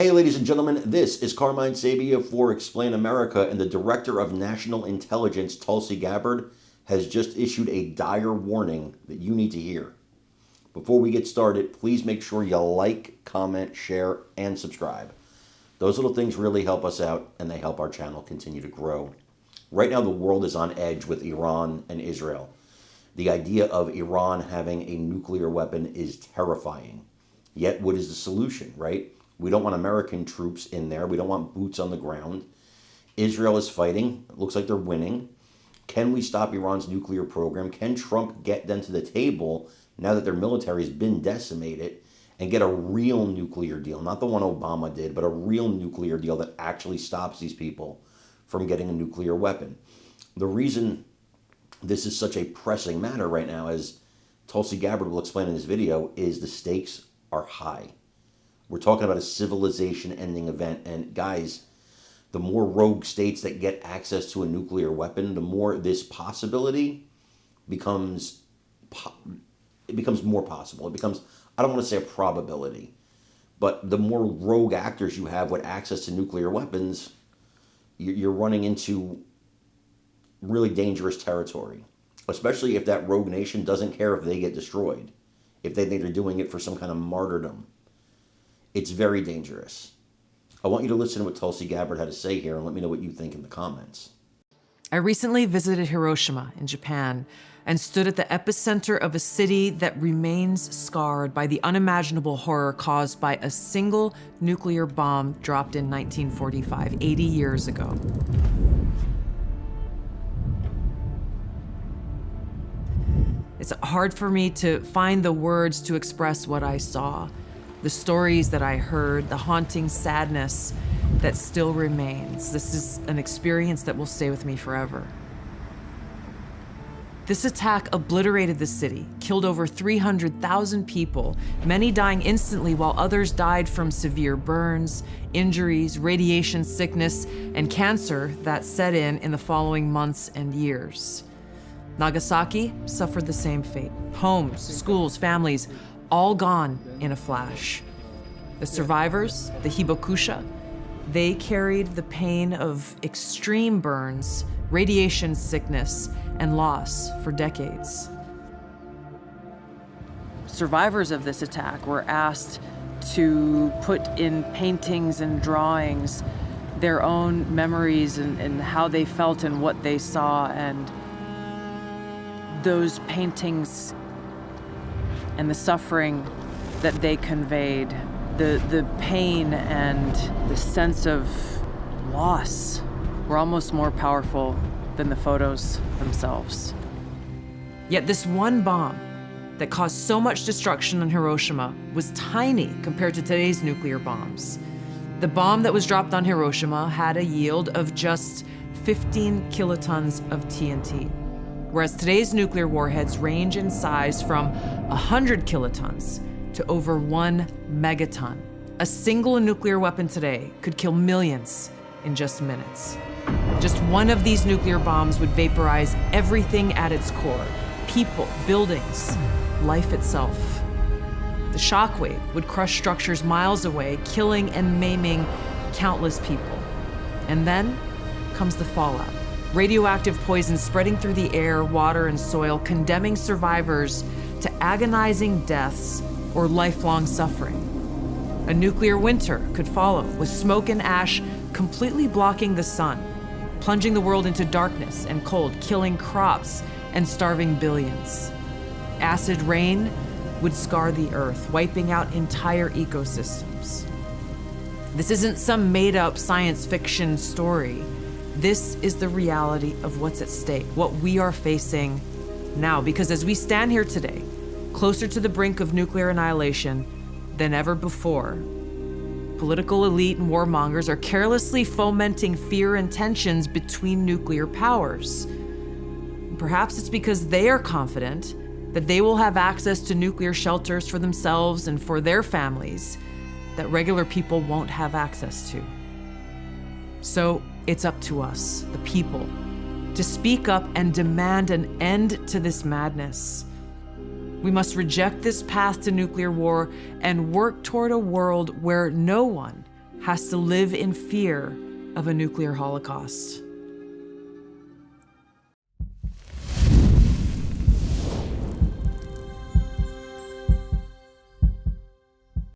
Hey, ladies and gentlemen, this is Carmine Sabia for Explain America, and the Director of National Intelligence, Tulsi Gabbard, has just issued a dire warning that you need to hear. Before we get started, please make sure you like, comment, share, and subscribe. Those little things really help us out, and they help our channel continue to grow. Right now, the world is on edge with Iran and Israel. The idea of Iran having a nuclear weapon is terrifying. Yet, what is the solution, right? We don't want American troops in there. We don't want boots on the ground. Israel is fighting. It looks like they're winning. Can we stop Iran's nuclear program? Can Trump get them to the table now that their military has been decimated and get a real nuclear deal? Not the one Obama did, but a real nuclear deal that actually stops these people from getting a nuclear weapon. The reason this is such a pressing matter right now, as Tulsi Gabbard will explain in this video, is the stakes are high. We're talking about a civilization-ending event, and guys, the more rogue states that get access to a nuclear weapon, the more this possibility becomes more possible. It becomes, I don't want to say a probability, but the more rogue actors you have with access to nuclear weapons, you're running into really dangerous territory, especially if that rogue nation doesn't care if they get destroyed, if they think they're doing it for some kind of martyrdom. It's very dangerous. I want you to listen to what Tulsi Gabbard had to say here and let me know what you think in the comments. I recently visited Hiroshima in Japan and stood at the epicenter of a city that remains scarred by the unimaginable horror caused by a single nuclear bomb dropped in 1945, 80 years ago. It's hard for me to find the words to express what I saw, the stories that I heard, the haunting sadness that still remains. This is an experience that will stay with me forever. This attack obliterated the city, killed over 300,000 people, many dying instantly while others died from severe burns, injuries, radiation sickness, and cancer that set in the following months and years. Nagasaki suffered the same fate. Homes, schools, families, all gone in a flash. The survivors, the hibakusha, they carried the pain of extreme burns, radiation sickness, and loss for decades. Survivors of this attack were asked to put in paintings and drawings their own memories and how they felt and what they saw, and those paintings and the suffering that they conveyed, the pain and the sense of loss were almost more powerful than the photos themselves. Yet this one bomb that caused so much destruction in Hiroshima was tiny compared to today's nuclear bombs. The bomb that was dropped on Hiroshima had a yield of just 15 kilotons of TNT. Whereas today's nuclear warheads range in size from 100 kilotons to over 1 megaton. A single nuclear weapon today could kill millions in just minutes. Just one of these nuclear bombs would vaporize everything at its core: people, buildings, life itself. The shockwave would crush structures miles away, killing and maiming countless people. And then comes the fallout. Radioactive poison spreading through the air, water, and soil, condemning survivors to agonizing deaths or lifelong suffering. A nuclear winter could follow, with smoke and ash completely blocking the sun, plunging the world into darkness and cold, killing crops and starving billions. Acid rain would scar the earth, wiping out entire ecosystems. This isn't some made-up science fiction story. This is the reality of what's at stake, what we are facing now. Because as we stand here today, closer to the brink of nuclear annihilation than ever before, political elite and warmongers are carelessly fomenting fear and tensions between nuclear powers. Perhaps it's because they are confident that they will have access to nuclear shelters for themselves and for their families that regular people won't have access to. So it's up to us, the people, to speak up and demand an end to this madness. We must reject this path to nuclear war and work toward a world where no one has to live in fear of a nuclear holocaust.